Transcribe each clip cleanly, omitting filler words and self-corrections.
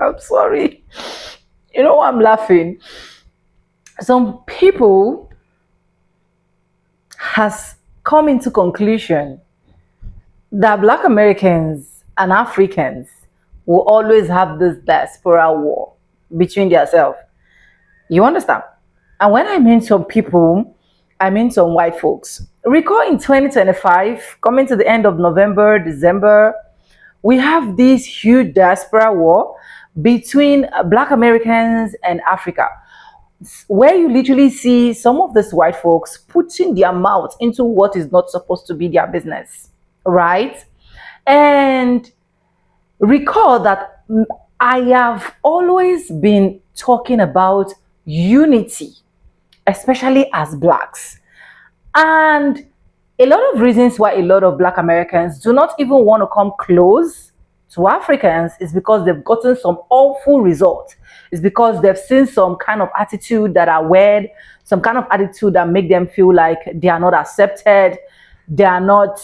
I'm sorry. You know why I'm laughing? Some people has come into conclusion that Black Americans and Africans will always have this diaspora war between themselves. You understand? And when I mean some people, I mean some white folks. Recall in 2025, coming to the end of November, December, we have this huge diaspora war between Black Americans and Africa, where you literally see some of these white folks putting their mouth into what is not supposed to be their business, right? And recall that I have always been talking about unity, especially as blacks. And a lot of reasons why a lot of black Americans do not even want to come close to Africans is because they've gotten some awful results. It's because they've seen some kind of attitude that are weird, some kind of attitude that make them feel like they are not accepted, they are not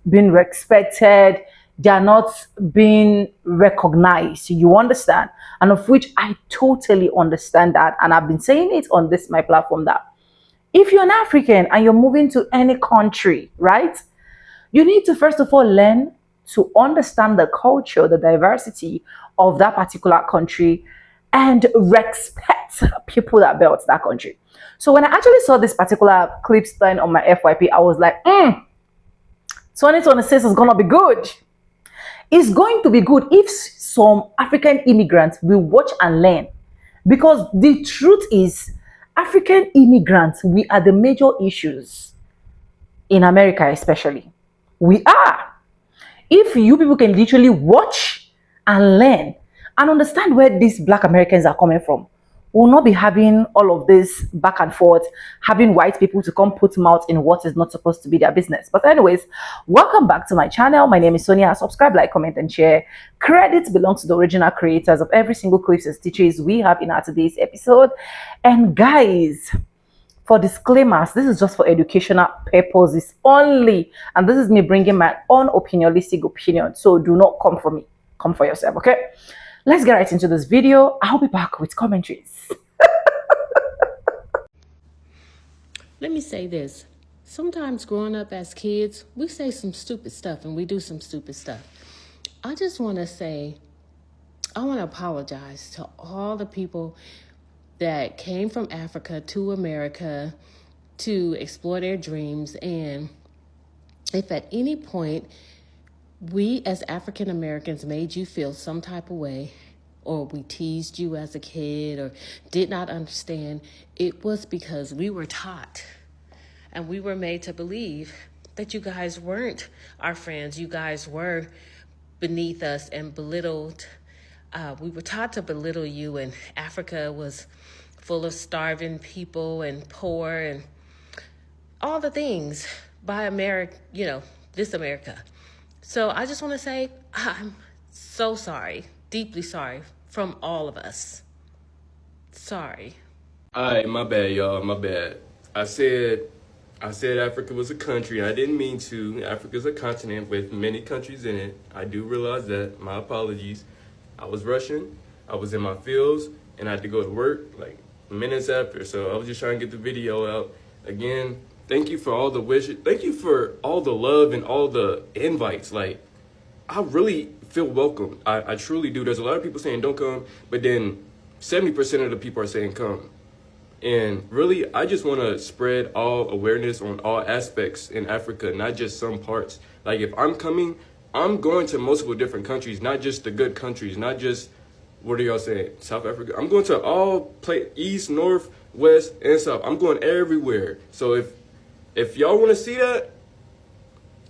being respected, they are not being recognized. You understand? And of which I totally understand that. And I've been saying it on this my platform that if you're an African and you're moving to any country, right, you need to first of all learn to understand the culture, the diversity of that particular country, and respect people that built that country. So when I actually saw this particular clip line on my FYP, I was like, 2026 is gonna be good. It's going to be good if some African immigrants will watch and learn. Because the truth is, African immigrants, we are the major issues in America, especially. We are. If you people can literally watch and learn and understand where these black Americans are coming from, we'll not be having all of this back and forth, having white people to come put mouth in what is not supposed to be their business. But anyways, welcome back to my channel. My name is Sonia. Subscribe, like, comment, and share. Credits belongs to the original creators of every single clips and stitches we have in our today's episode. And guys, for disclaimers, this is just for educational purposes only, and this is me bringing my own opinionistic opinion, so do not come for me, come for yourself. Okay, let's get right into this video. I'll be back with commentaries. Let me say this. Sometimes growing up as kids, we say some stupid stuff and we do some stupid stuff. I just want to say, I want to apologize to all the people that came from Africa to America to explore their dreams. And if at any point we as African Americans made you feel some type of way, or we teased you as a kid or did not understand, it was because we were taught and we were made to believe that you guys weren't our friends. You guys were beneath us and belittled. We were taught to belittle you, and Africa was full of starving people and poor and all the things by America, this America. So I just want to say, I'm so sorry, deeply sorry from all of us. Sorry. Alright, my bad, y'all. My bad. I said Africa was a country. I didn't mean to. Africa's a continent with many countries in it. I do realize that. My apologies. I was rushing. I was in my fields, and I had to go to work like minutes after. So I was just trying to get the video out. Again, thank you for all the wishes. Thank you for all the love and all the invites. Like, I really feel welcome. I truly do. There's a lot of people saying don't come, but then 70% of the people are saying come. And really, I just want to spread all awareness on all aspects in Africa, not just some parts. Like, if I'm coming, I'm going to multiple different countries, not just the good countries, not just, what are y'all saying, South Africa? I'm going to all east, north, west, and south. I'm going everywhere. So if y'all want to see that,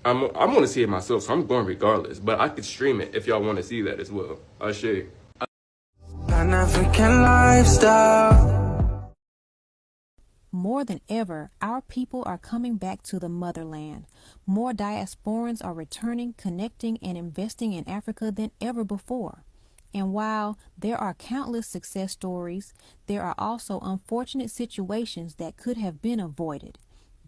I'm going to see it myself, so I'm going regardless. But I could stream it if y'all want to see that as well. I'll show you. Pan-African lifestyle. More than ever, our people are coming back to the motherland. More diasporans are returning, connecting, and investing in Africa than ever before. And while there are countless success stories, there are also unfortunate situations that could have been avoided.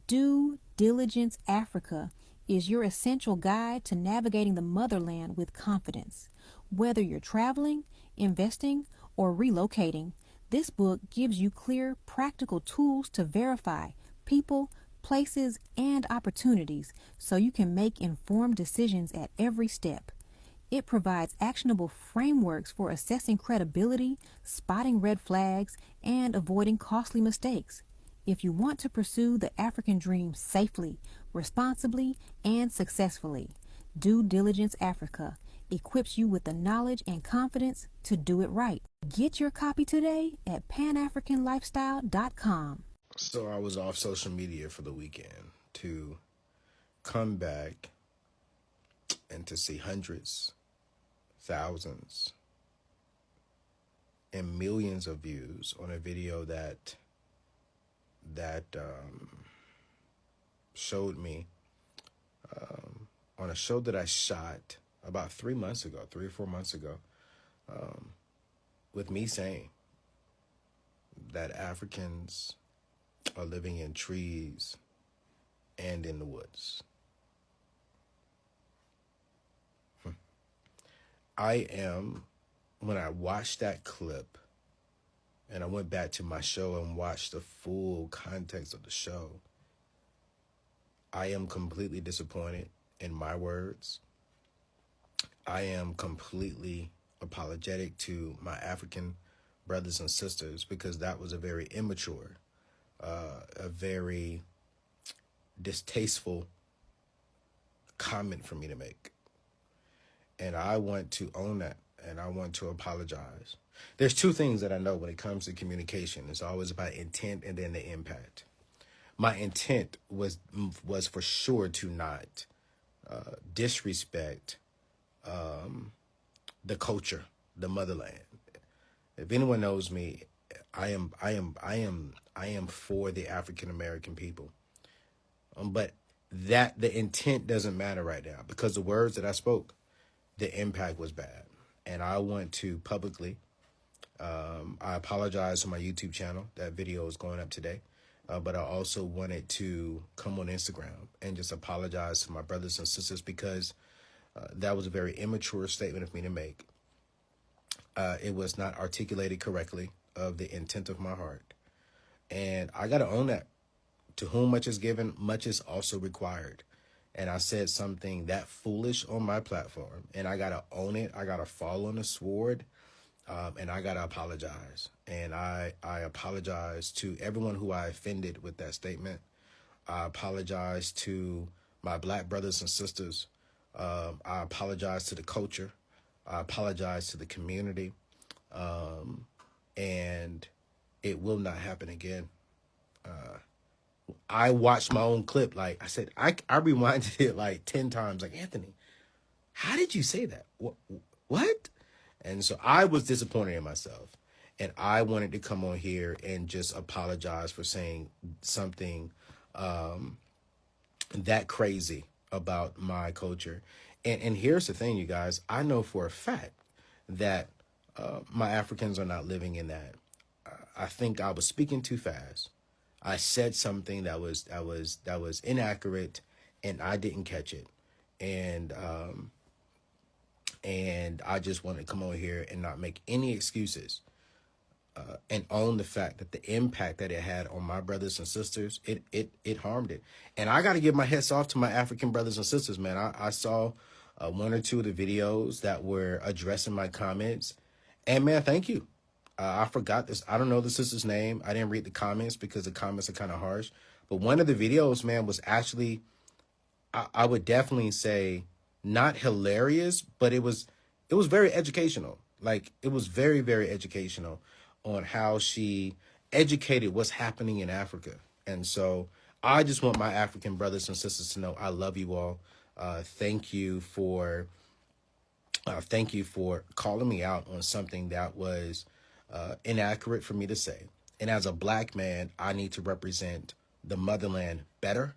Due Diligence Africa is your essential guide to navigating the motherland with confidence. Whether you're traveling, investing, or relocating, this book gives you clear, practical tools to verify people, places, and opportunities so you can make informed decisions at every step. It provides actionable frameworks for assessing credibility, spotting red flags, and avoiding costly mistakes. If you want to pursue the African dream safely, responsibly, and successfully, Due Diligence Africa equips you with the knowledge and confidence to do it right. Get your copy today at panafricanlifestyle.com. So I was off social media for the weekend to come back and to see hundreds, thousands, and millions of views on a video that showed me on a show that I shot about 3 or 4 months ago, with me saying that Africans are living in trees and in the woods. When I watched that clip and I went back to my show and watched the full context of the show, I am completely disappointed in my words. I am completely apologetic to my African brothers and sisters because that was a very immature, a very distasteful comment for me to make. And I want to own that, and I want to apologize. There's two things that I know when it comes to communication. It's always about intent and then the impact. My intent was for sure to not disrespect the culture, the motherland. If anyone knows me, I am for the African American people. But the intent doesn't matter right now because the words that I spoke, the impact was bad. And I want to publicly, I apologize on my YouTube channel. That video is going up today. But I also wanted to come on Instagram and just apologize to my brothers and sisters because that was a very immature statement of me to make. It was not articulated correctly of the intent of my heart. And I got to own that. To whom much is given, much is also required. And I said something that foolish on my platform, and I got to own it. I got to fall on the sword, and I got to apologize. And I apologize to everyone who I offended with that statement. I apologize to my black brothers and sisters. I apologize to the culture. I apologize to the community. And it will not happen again. I watched my own clip. Like I said, I rewinded it like 10 times. Like, Anthony, how did you say that? What? And so I was disappointed in myself. And I wanted to come on here and just apologize for saying something that crazy about my culture. And here's the thing, you guys. I know for a fact that my Africans are not living in that. I think I was speaking too fast. I said something that was inaccurate, and I didn't catch it. And I just want to come over here and not make any excuses, and own the fact that the impact that it had on my brothers and sisters, it harmed it. And I got to give my hats off to my African brothers and sisters, man. I saw one or two of the videos that were addressing my comments, and man, thank you. I forgot this. I don't know the sister's name. I didn't read the comments because the comments are kind of harsh. But one of the videos, man, was actually, I would definitely say, not hilarious, but it was very educational. Like, it was very, very educational on how she educated what's happening in Africa. And so I just want my African brothers and sisters to know I love you all. Thank you for calling me out on something that was inaccurate for me to say. And as a black man, I need to represent the motherland better.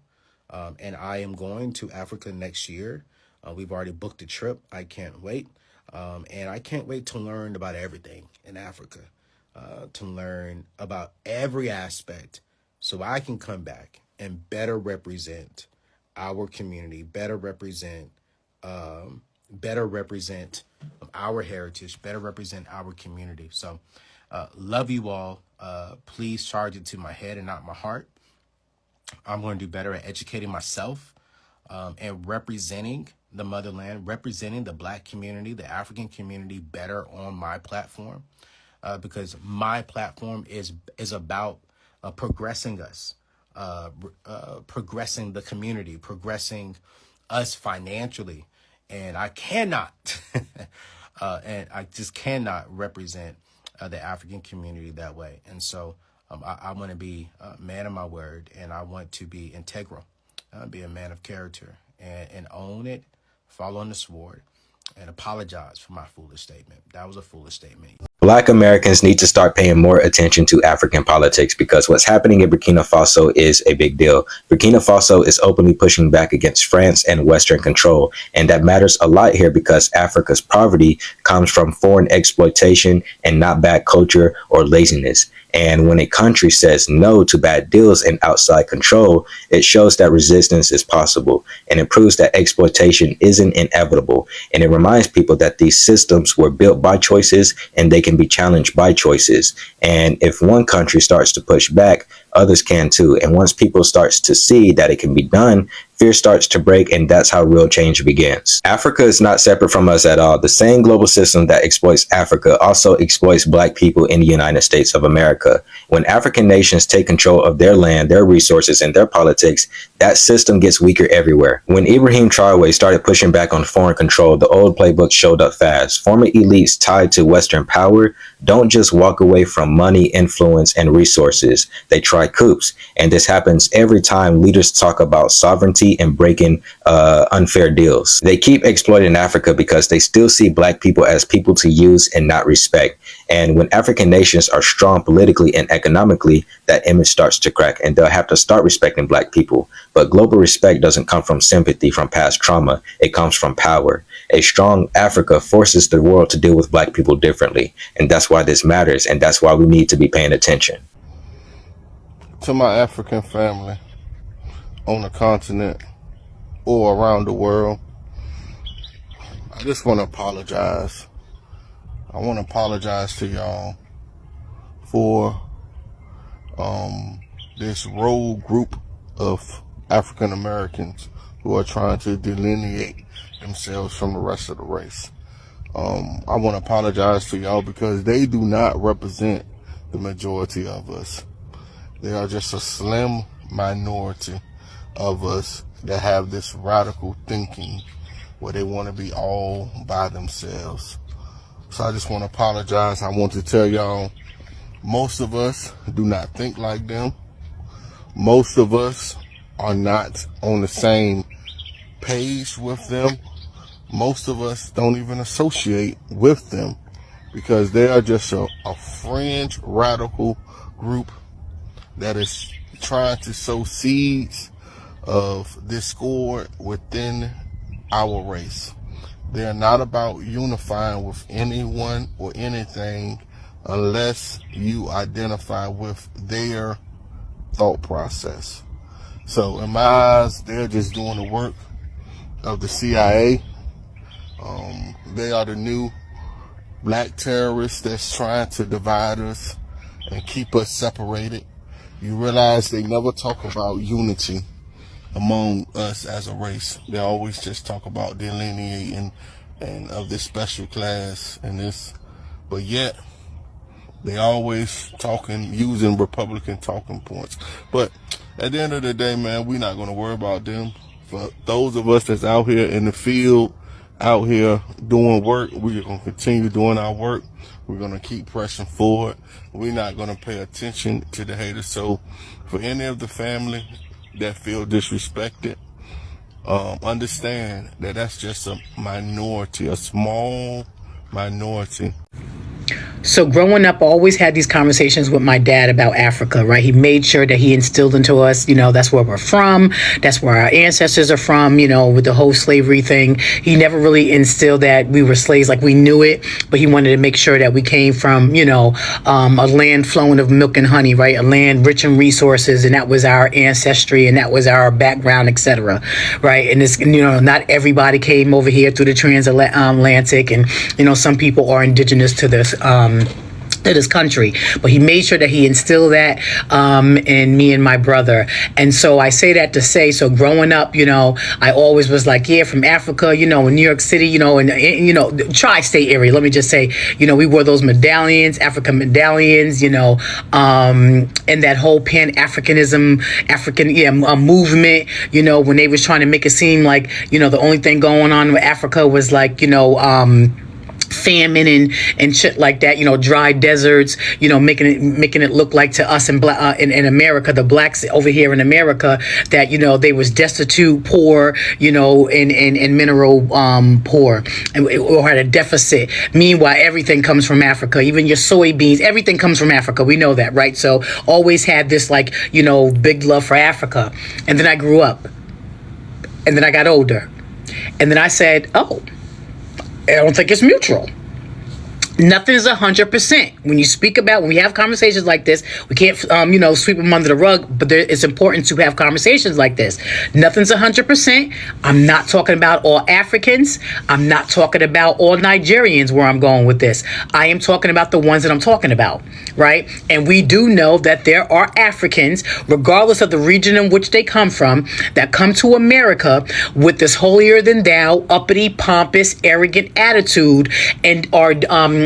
And I am going to Africa next year. We've already booked a trip. I can't wait. And I can't wait to learn about everything in Africa, to learn about every aspect so I can come back and better represent our community, better represent our heritage, better represent our community. So love you all. Please charge it to my head and not my heart. I'm going to do better at educating myself and representing the motherland, representing the Black community, the African community better on my platform, because my platform is about progressing us, progressing the community, progressing us financially. And I cannot, and I just cannot represent the African community that way. And so I want to be a man of my word, and I want to be integral, be a man of character, and own it, fall on the sword, and apologize for my foolish statement. That was a foolish statement. Black Americans need to start paying more attention to African politics, because what's happening in Burkina Faso is a big deal. Burkina Faso is openly pushing back against France and Western control. And that matters a lot here, because Africa's poverty comes from foreign exploitation and not bad culture or laziness. And when a country says no to bad deals and outside control, it shows that resistance is possible, and it proves that exploitation isn't inevitable. And it reminds people that these systems were built by choices and they can be challenged by choices. And if one country starts to push back, others can too. And once people starts to see that it can be done, fear starts to break, and that's how real change begins. Africa is not separate from us at all. The same global system that exploits Africa also exploits Black people in the United States of America. When African nations take control of their land, their resources, and their politics, that system gets weaker everywhere. When Ibrahim Traoré started pushing back on foreign control, the old playbook showed up fast. Former elites tied to Western power don't just walk away from money, influence, and resources. They try coups. And this happens every time leaders talk about sovereignty and breaking unfair deals. They keep exploiting Africa because they still see Black people as people to use and not respect. And when African nations are strong politically and economically, that image starts to crack, and they'll have to start respecting Black people. But global respect doesn't come from sympathy from past trauma. It comes from power. A strong Africa forces the world to deal with Black people differently. And that's why this matters, and that's why we need to be paying attention. To my African family on the continent or around the world, I just want to apologize. I want to apologize to y'all for this rogue group of African Americans who are trying to delineate themselves from the rest of the race. I want to apologize to y'all because they do not represent the majority of us. They are just a slim minority of us that have this radical thinking where they want to be all by themselves. So I just want to apologize. I want to tell y'all, most of us do not think like them. Most of us are not on the same page with them. Most of us don't even associate with them because they are just a fringe radical group that is trying to sow seeds of discord within our race. They're not about unifying with anyone or anything unless you identify with their thought process. So in my eyes, they're just doing the work of the CIA. They are the new Black terrorists that's trying to divide us and keep us separated. You realize they never talk about unity among us as a race. They always just talk about delineating and of this special class and this, but yet they always talking, using Republican talking points. But at the end of the day, man, we're not going to worry about them. For those of us that's out here in the field, out here doing work, we're going to continue doing our work. We're going to keep pressing forward. We're not going to pay attention to the haters. So for any of the family that feel disrespected, understand that that's just a minority, a small minority. So growing up, I always had these conversations with my dad about Africa, right? He made sure that he instilled into us, that's where we're from. That's where our ancestors are from, with the whole slavery thing. He never really instilled that we were slaves, like we knew it, but he wanted to make sure that we came from, a land flowing of milk and honey, right? A land rich in resources, and that was our ancestry, and that was our background, etc. Right? And it's, not everybody came over here through the transatlantic, and, some people are indigenous to this country, but he made sure that he instilled that in me and my brother. And so I say that to say, so growing up, I always was like, yeah, from Africa, in New York City, and tri-state area, let me just say, we wore those medallions, African medallions, and that whole Pan-Africanism, movement, when they was trying to make it seem like, the only thing going on with Africa was like, famine and shit like that, dry deserts, making it look like to us in America, the blacks over here in America, that they was destitute, poor, and mineral poor, or had a deficit. Meanwhile, everything comes from Africa, even your soybeans, everything comes from Africa. We know that, right? So always had this big love for Africa. And then I grew up, and then I got older, and then I said, oh, I don't think it's mutual. Nothing is 100%. When we have conversations like this, we can't, sweep them under the rug, but it's important to have conversations like this. Nothing's 100%. I'm not talking about all Africans. I'm not talking about all Nigerians where I'm going with this. I am talking about the ones that I'm talking about, right? And we do know that there are Africans, regardless of the region in which they come from, that come to America with this holier than thou, uppity, pompous, arrogant attitude, and are,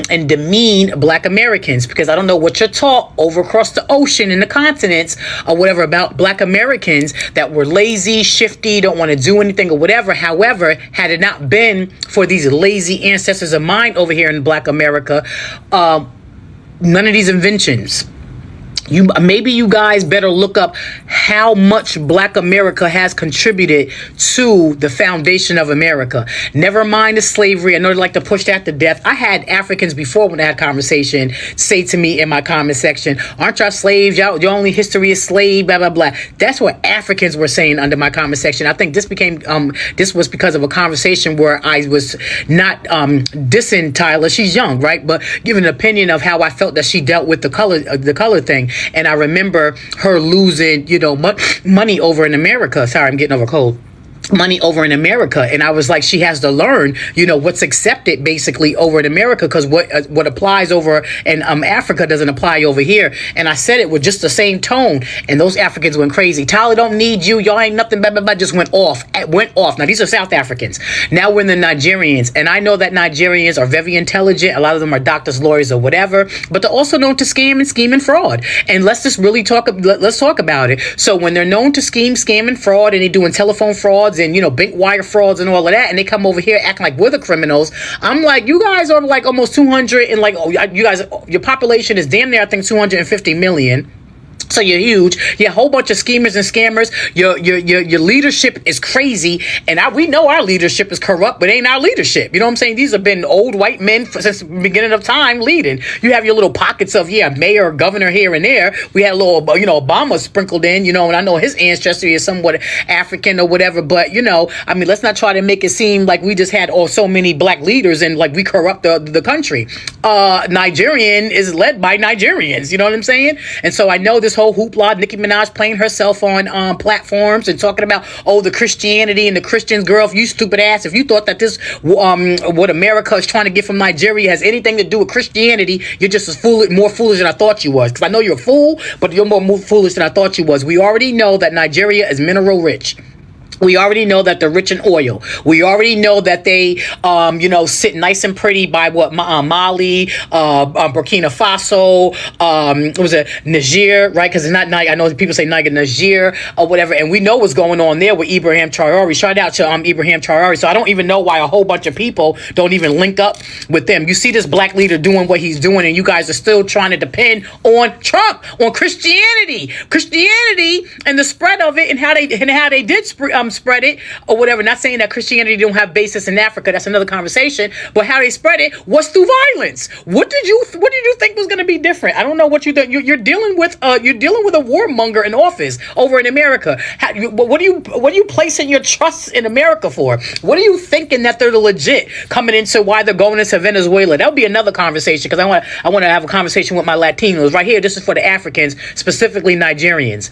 and demean Black Americans, because I don't know what you're taught over across the ocean in the continents or whatever about Black Americans that were lazy, shifty, don't want to do anything or whatever. However, had it not been for these lazy ancestors of mine over here in Black America, none of these inventions. Maybe you guys better look up how much Black America has contributed to the foundation of America. Never mind the slavery. I know they like to push that to death. I had Africans before, when I had conversation, say to me in my comment section, aren't y'all slaves? Your only history is slave, blah, blah, blah. That's what Africans were saying under my comment section. I think this was because of a conversation where I was not dissing Tyler. She's young, right? But giving an opinion of how I felt that she dealt with the color thing. And I remember her losing, money over in America. Sorry, I'm getting over a cold. Money over in America, and I was like, she has to learn, what's accepted basically over in America, because what applies over in Africa doesn't apply over here. And I said it with just the same tone, and those Africans went crazy. Tyler don't need you, y'all ain't nothing, blah, blah, blah, just went off. Now these are South Africans. Now we're in the Nigerians, and I know that Nigerians are very intelligent. A lot of them are doctors, lawyers, or whatever, but they're also known to scam and scheme and fraud. And let's talk about it. So when they're known to scam and fraud, and they're doing telephone frauds and bank wire frauds and all of that, and they come over here acting like we're the criminals, I'm like, you guys are like almost 200, and you guys, your population is damn near, I think, 250 million. So you're huge. You're a whole bunch of schemers and scammers. Your leadership is crazy, and we know our leadership is corrupt, but ain't our leadership. You know what I'm saying? These have been old white men since the beginning of time leading. You have your little pockets of mayor or governor here and there. We had a little Obama sprinkled in, and I know his ancestry is somewhat African or whatever, but let's not try to make it seem like we just had so many black leaders and like we corrupt the country. Nigerian is led by Nigerians. You know what I'm saying? And so I know this whole hoopla, Nicki Minaj playing herself on platforms and talking about, the Christianity and the Christians. Girl, if you stupid ass, if you thought that this what America is trying to get from Nigeria has anything to do with Christianity, you're just as more foolish than I thought you was. Because I know you're a fool, but you're more foolish than I thought you was. We already know that Nigeria is mineral rich. We already know that they're rich in oil. We already know that they, sit nice and pretty by Mali, Burkina Faso, was it Niger, right? Because it's not Niger. I know people say Niger or whatever, and we know what's going on there with Ibrahim Traore. Shout out to Ibrahim Traore. So I don't even know why a whole bunch of people don't even link up with them. You see this black leader doing what he's doing, and you guys are still trying to depend on Trump, on Christianity, and the spread of it, and how they did come spread it or whatever. Not saying that Christianity don't have basis in Africa. That's another conversation. But how they spread it was through violence. What did you think was going to be different? I don't know what you think. You're dealing with a warmonger in office over in America. What are you placing your trust in America for? What are you thinking that they're legit coming into why they're going into Venezuela? That'll be another conversation, because I want to have a conversation with my Latinos right here. This is for the Africans, specifically Nigerians.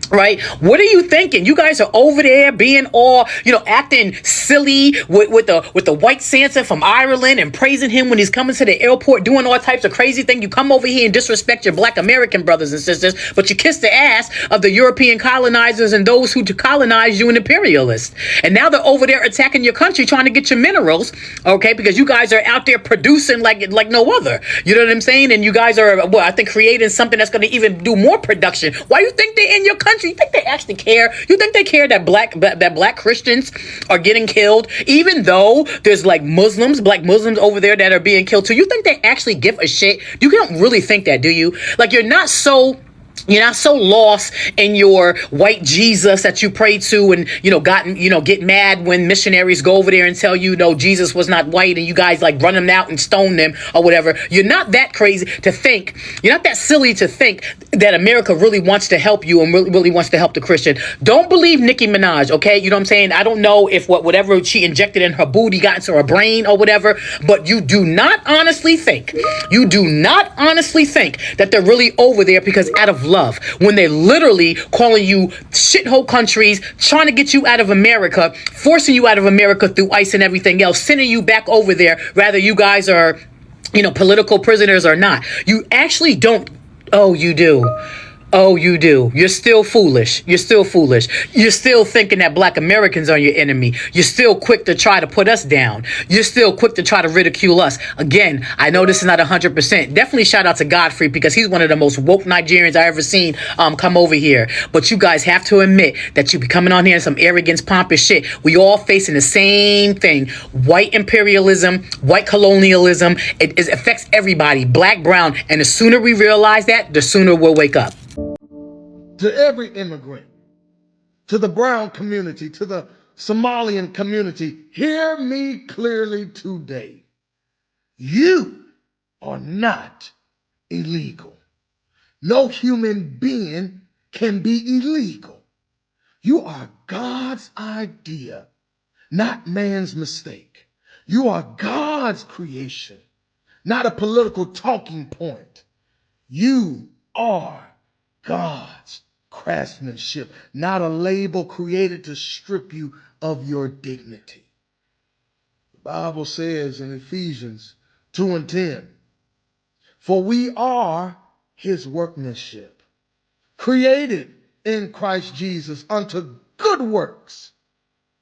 Right? What are you thinking? You guys are over there being all, acting silly with the white Santa from Ireland and praising him when he's coming to the airport, doing all types of crazy things. You come over here and disrespect your black American brothers and sisters, but you kiss the ass of the European colonizers and those who colonized you and imperialists. And now they're over there attacking your country, trying to get your minerals, okay? Because you guys are out there producing like no other. You know what I'm saying? And you guys are, I think, creating something that's going to even do more production. Why do you think they're in your country? You think they actually care? You think they care that black Christians are getting killed, even though there's like black Muslims over there that are being killed too? You think they actually give a shit? You don't really think that, do you? Like, you're not so lost in your white Jesus that you pray to and, get mad when missionaries go over there and tell you, no, Jesus was not white, and you guys like run them out and stone them or whatever. You're not that crazy to think, you're not that silly to think that America really wants to help you and really wants to help the Christian. Don't believe Nicki Minaj, okay? You know what I'm saying? I don't know if whatever she injected in her booty got into her brain or whatever, but you do not honestly think that they're really over there because out of love, when they're literally calling you shithole countries, trying to get you out of America, forcing you out of America through ICE and everything else, sending you back over there, rather you guys are, political prisoners or not. You actually don't. Oh, you do. Oh, you do. You're still foolish. You're still thinking that black Americans are your enemy. You're still quick to try to put us down. You're still quick to try to ridicule us. Again, I know this is not 100%. Definitely shout out to Godfrey, because he's one of the most woke Nigerians I ever seen come over here. But you guys have to admit that you be coming on here in some arrogance, pompous shit. We all facing the same thing. White imperialism, white colonialism. It affects everybody, black, brown. And the sooner we realize that, the sooner we'll wake up. To every immigrant, to the brown community, to the Somalian community, hear me clearly today. You are not illegal. No human being can be illegal. You are God's idea, not man's mistake. You are God's creation, not a political talking point. You are God's craftsmanship, not a label created to strip you of your dignity. The Bible says in Ephesians 2:10, for we are his workmanship, created in Christ Jesus unto good works,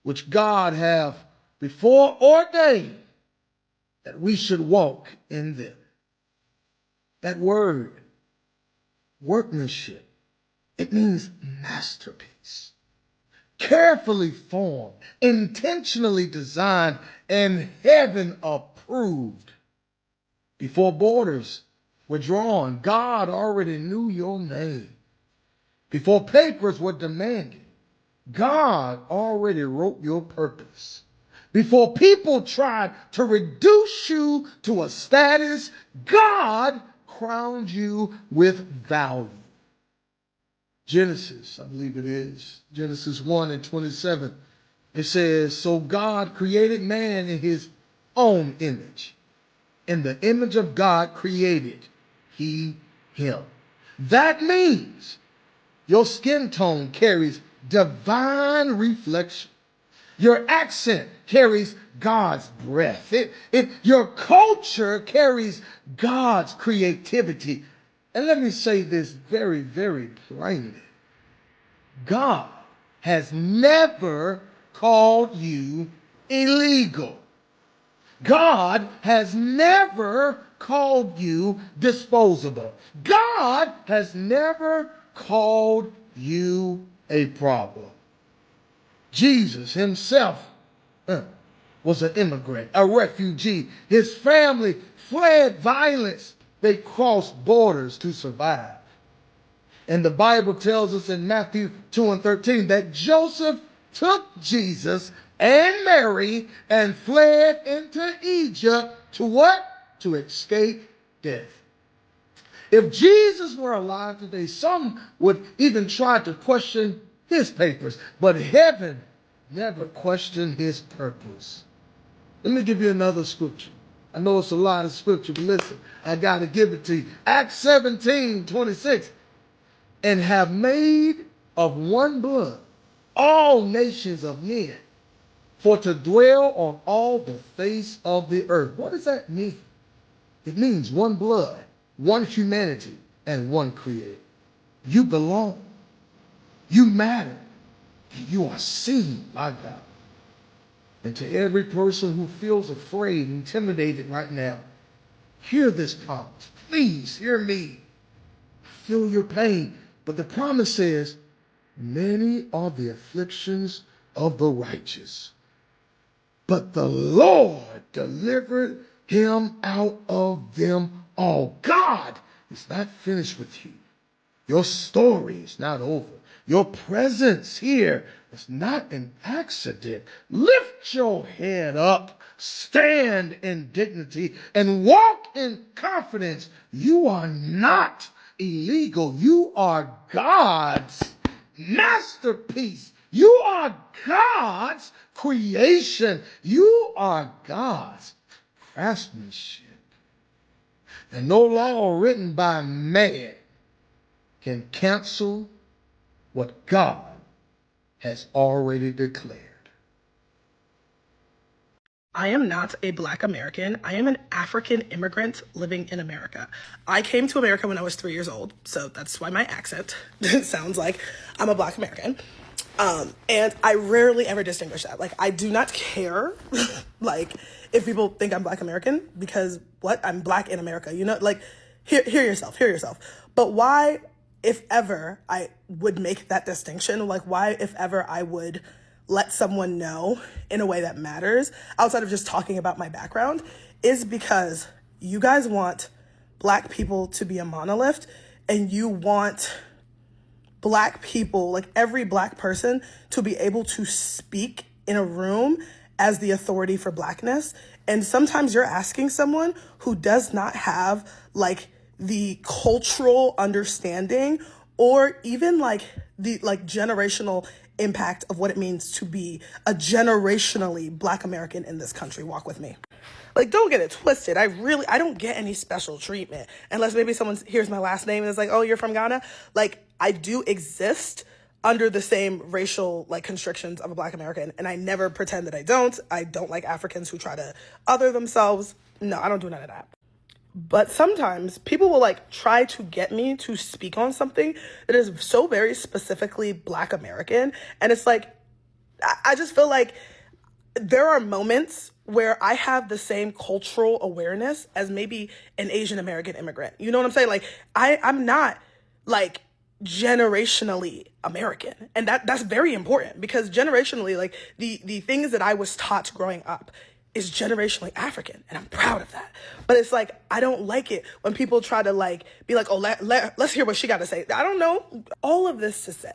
which God hath before ordained that we should walk in them. That word, workmanship, it means masterpiece, carefully formed, intentionally designed, and heaven approved. Before borders were drawn, God already knew your name. Before papers were demanded, God already wrote your purpose. Before people tried to reduce you to a status, God crowned you with value. Genesis, I believe it is, Genesis 1:27, it says, so God created man in his own image. In the image of God created he him. That means your skin tone carries divine reflection. Your accent carries God's breath. Your culture carries God's creativity. And let me say this very, very plainly. God has never called you illegal. God has never called you disposable. God has never called you a problem. Jesus himself was an immigrant, a refugee. His family fled violence. They crossed borders to survive. And the Bible tells us in Matthew 2:13 that Joseph took Jesus and Mary and fled into Egypt to what? To escape death. If Jesus were alive today, some would even try to question his papers, but heaven never questioned his purpose. Let me give you another scripture. I know it's a lot of scripture, but listen, I got to give it to you. Acts 17:26. And have made of one blood all nations of men, for to dwell on all the face of the earth. What does that mean? It means one blood, one humanity, and one creator. You belong. You matter. You are seen by God. And to every person who feels afraid, intimidated right now, hear this promise. Please hear me. Feel your pain. But the promise says, many are the afflictions of the righteous, but the Lord delivered him out of them all. God is not finished with you. Your story is not over. Your presence here is not an accident. Lift your head up, stand in dignity, and walk in confidence. You are not illegal. You are God's masterpiece. You are God's creation. You are God's craftsmanship. And no law written by man can cancel what God has already declared. I am not a Black American. I am an African immigrant living in America. I came to America when I was 3 years old, so that's why my accent sounds like I'm a Black American. And I rarely ever distinguish that. Like, I do not care, like, if people think I'm Black American, because what? I'm Black in America, you know? Like, hear yourself. But why, if ever, I would make that distinction? Like, why, if ever, I would let someone know in a way that matters, outside of just talking about my background, is because you guys want Black people to be a monolith, and you want Black people, like every Black person, to be able to speak in a room as the authority for Blackness. And sometimes you're asking someone who does not have like the cultural understanding or even like the like generational impact of what it means to be a generationally Black American in this country. Walk with me. Like, don't get it twisted. I don't get any special treatment unless maybe someone hears my last name and is like, oh, you're from Ghana. Like, I do exist under the same racial like constrictions of a Black American, and I never pretend that I don't. I don't like Africans who try to other themselves. No, I don't do none of that. But sometimes people will like try to get me to speak on something that is so very specifically Black American. And it's like, I just feel like there are moments where I have the same cultural awareness as maybe an Asian American immigrant. You know what I'm saying? Like, I'm not like generationally American. And that's very important, because generationally, like the things that I was taught growing up is generationally African, and I'm proud of that. But it's like, I don't like it when people try to like be like, oh, let's hear what she got to say. I don't know. All of this to say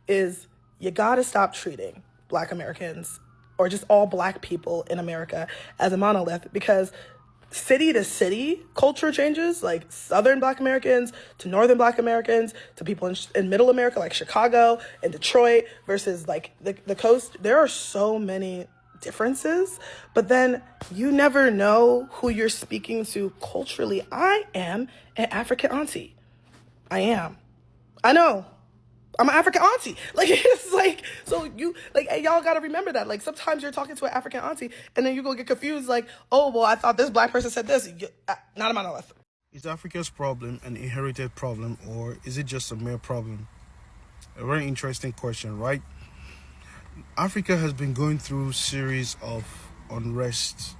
is you got to stop treating Black Americans or just all Black people in America as a monolith, because city to city culture changes, like Southern Black Americans to Northern Black Americans to people in Middle America, like Chicago and Detroit versus like the coast. There are so many differences, but then you never know who you're speaking to culturally. I am an African auntie. I am. I know. I'm an African auntie. Like, it's like, so you, like, hey, y'all gotta remember that. Like, sometimes you're talking to an African auntie and then you go get confused, like, oh, well, I thought this Black person said this. Not a monolith. Is Africa's problem an inherited problem, or is it just a mere problem? A very interesting question, right? Africa has been going through a series of unrest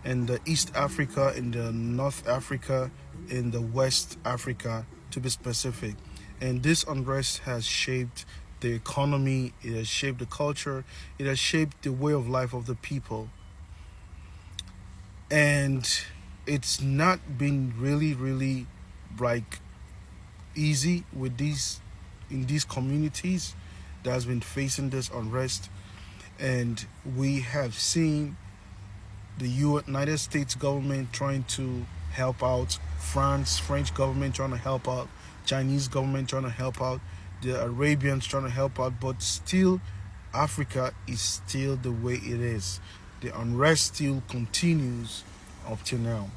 in the East Africa, in the North Africa, in the West Africa, to be specific. And this unrest has shaped the economy, it has shaped the culture, it has shaped the way of life of the people. And it's not been really like easy with in these communities that has been facing this unrest. And we have seen the United States government trying to help out, French government trying to help out, Chinese government trying to help out, the Arabians trying to help out, but still Africa is still the way it is. The unrest still continues up to now.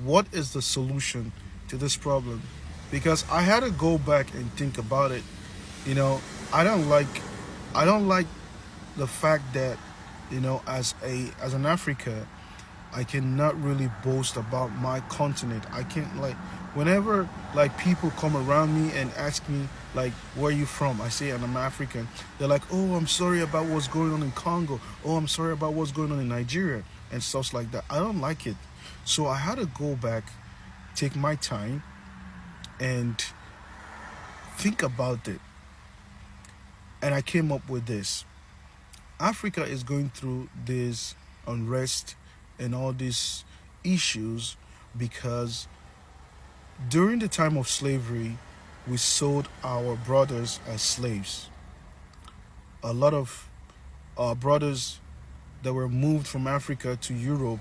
What is the solution to this problem? Because I had to go back and think about it. You know, I don't like the fact that, as an Africa, I cannot really boast about my continent. I can't, like, whenever like people come around me and ask me like, where are you from? I say I'm African. They're like, oh, I'm sorry about what's going on in Congo. Oh, I'm sorry about what's going on in Nigeria and stuff like that. I don't like it. So I had to go back, take my time, and think about it. And I came up with this. Africa is going through this unrest and all these issues because during the time of slavery, we sold our brothers as slaves. A lot of our brothers that were moved from Africa to Europe,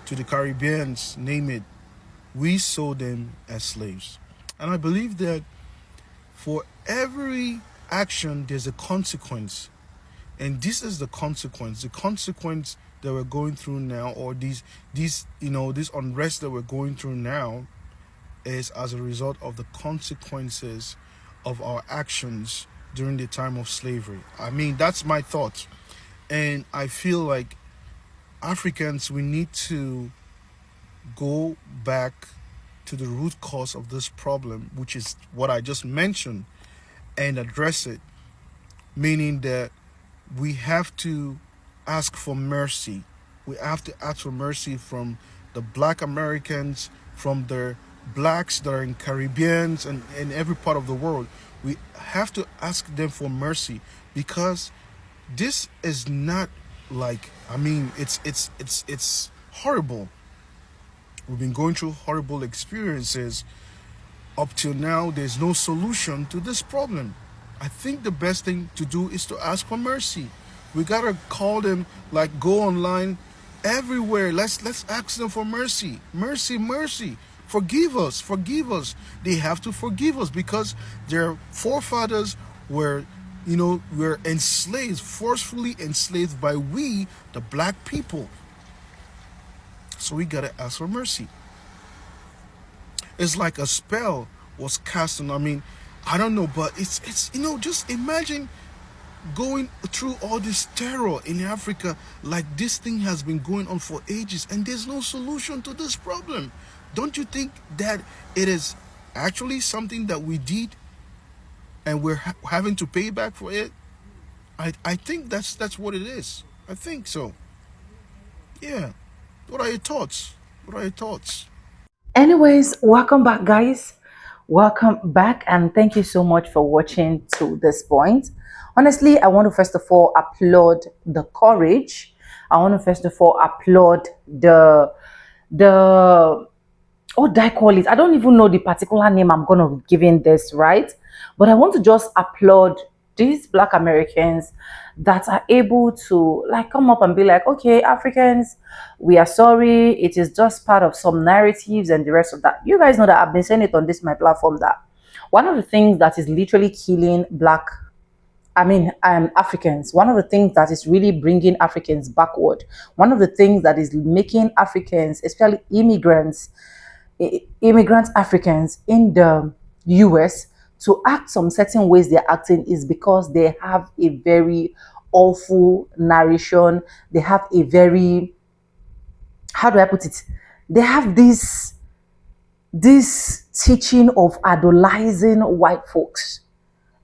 to the Caribbeans, name it, we sold them as slaves. And I believe that for every action, there's a consequence. And this is the consequence. The consequence that we're going through now, or this unrest that we're going through now, is as a result of the consequences of our actions during the time of slavery. I mean, that's my thought. And I feel like Africans, we need to go back to the root cause of this problem, which is what I just mentioned, and address it. Meaning that we have to ask for mercy. We have to ask for mercy from the Black Americans, from the blacks that are in Caribbeans and in every part of the world. We have to ask them for mercy, because this is not like, I mean, it's horrible. We've been going through horrible experiences. Up till now, there's no solution to this problem. I think the best thing to do is to ask for mercy. We gotta call them, like, go online everywhere. Let's ask them for mercy. Mercy, mercy. Forgive us, forgive us. They have to forgive us because their forefathers were enslaved, forcefully enslaved by we, the black people. So we gotta ask for mercy. It's like a spell was cast on. I mean, I don't know, but it's just imagine going through all this terror in Africa, like this thing has been going on for ages, and there's no solution to this problem. Don't you think that it is actually something that we did, and we're having to pay back for it? I think that's what it is. I think so. Yeah. What are your thoughts? What are your thoughts? Anyways, welcome back, guys. Welcome back, and thank you so much for watching to this point. Honestly, I want to first of all applaud the courage. I want to first of all applaud the what do I call it? I don't even know the particular name I'm gonna be giving this, right? But I want to just applaud these Black Americans that are able to like come up and be like, okay, Africans, we are sorry. It is just part of some narratives and the rest of that. You guys know that I've been saying it on this my platform that one of the things that is literally killing Africans, one of the things that is really bringing Africans backward, one of the things that is making Africans, especially immigrant Africans in the US, to act some certain ways they're acting is because they have a very awful narration. They have a very, how do I put it? They have this teaching of idolizing white folks.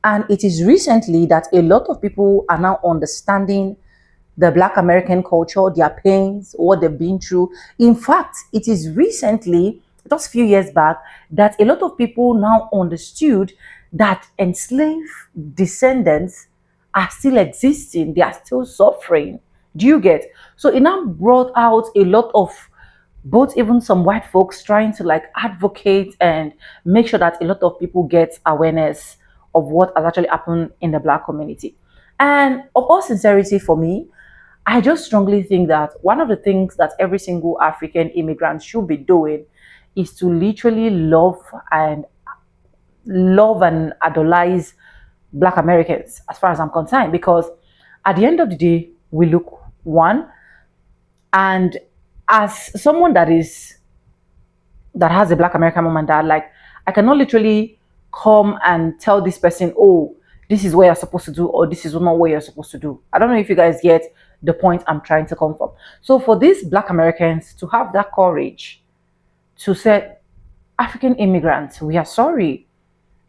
And it is recently that a lot of people are now understanding the Black American culture, their pains, what they've been through. In fact, it is recently, just a few years back, that a lot of people now understood that enslaved descendants are still existing. They are still suffering. Do you get? So it now brought out a lot of both even some white folks trying to like advocate and make sure that a lot of people get awareness of what has actually happened in the Black community. And of all sincerity, for me, I just strongly think that one of the things that every single African immigrant should be doing is to literally love and idolize Black Americans, as far as I'm concerned, because at the end of the day, we look one. And as someone that has a Black American mom and dad, like, I cannot literally come and tell this person, oh, this is what you're supposed to do, or this is not what you're supposed to do. I don't know if you guys get the point I'm trying to come from. So for these Black Americans to have that courage to say, African immigrants, we are sorry.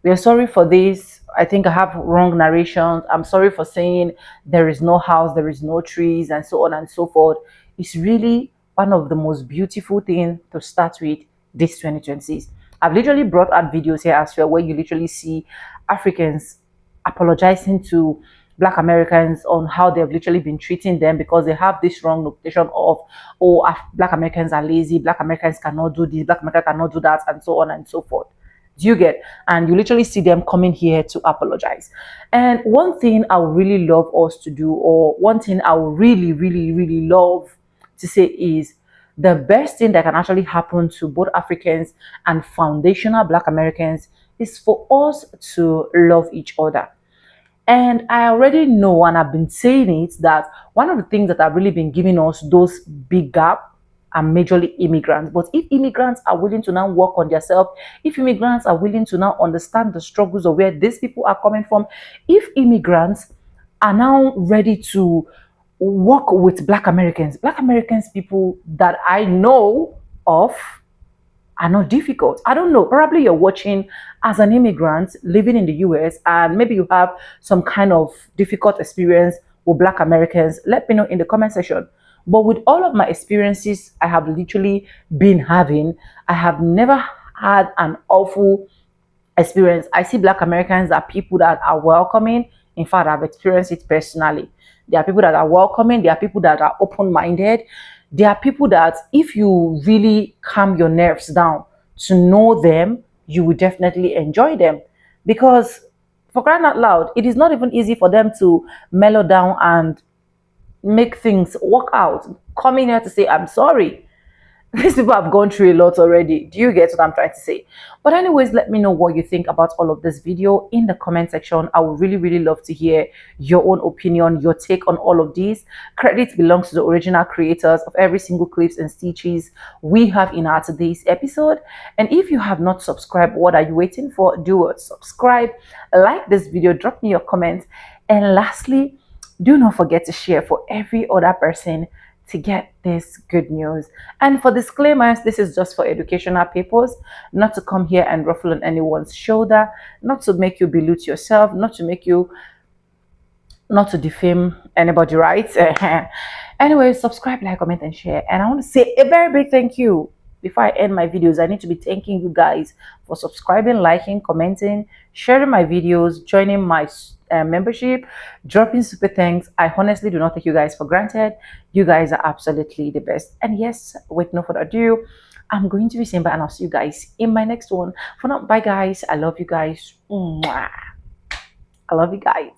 We are sorry for this. I think I have wrong narrations. I'm sorry for saying there is no house, there is no trees, and so on and so forth. It's really one of the most beautiful things to start with this 2026. I've literally brought out videos here as well where you literally see Africans apologizing to Black Americans on how they've literally been treating them because they have this wrong notation of, oh, Black Americans are lazy, Black Americans cannot do this, Black Americans cannot do that, and so on and so forth. Do you get? And you literally see them coming here to apologize. And one thing I would really love us to do, or one thing I would really, really, really love to say is, the best thing that can actually happen to both Africans and foundational Black Americans is for us to love each other. And I already know, and I've been saying it, that one of the things that have really been giving us those big gaps are majorly immigrants. But if immigrants are willing to now work on themselves, if immigrants are willing to now understand the struggles of where these people are coming from, if immigrants are now ready to work with Black Americans people that I know of are not difficult. I don't know. Probably you're watching as an immigrant living in the US and maybe you have some kind of difficult experience with Black Americans. Let me know in the comment section. But with all of my experiences I have literally been having, I have never had an awful experience. I see Black Americans are people that are welcoming. In fact, I've experienced it personally. There are people that are welcoming. There are people that are open-minded. There are people that if you really calm your nerves down to know them, you will definitely enjoy them. Because for crying out loud, it is not even easy for them to mellow down and make things work out. Coming here to say, I'm sorry. These people have gone through a lot already. Do you get what I'm trying to say? But anyways, let me know what you think about all of this video in the comment section. I would really, really love to hear your own opinion, your take on all of these. Credit belongs to the original creators of every single clips and stitches we have in our today's episode. And if you have not subscribed, what are you waiting for? Do it. Subscribe, like this video, drop me your comments. And lastly, do not forget to share for every other person to get this good news. And for disclaimers, this is just for educational purpose, not to come here and ruffle on anyone's shoulder, not to make you belittle yourself, not to defame anybody, right? Anyway, subscribe, like, comment, and share. And I want to say a very big thank you. Before I end my videos, I need to be thanking you guys for subscribing, liking, commenting, sharing my videos, joining my membership, dropping super thanks. I honestly do not take you guys for granted. You guys are absolutely the best. And yes, with no further ado, I'm going to be saying bye, and I'll see you guys in my next one. For now, bye guys. I love you guys. Mwah. I love you guys.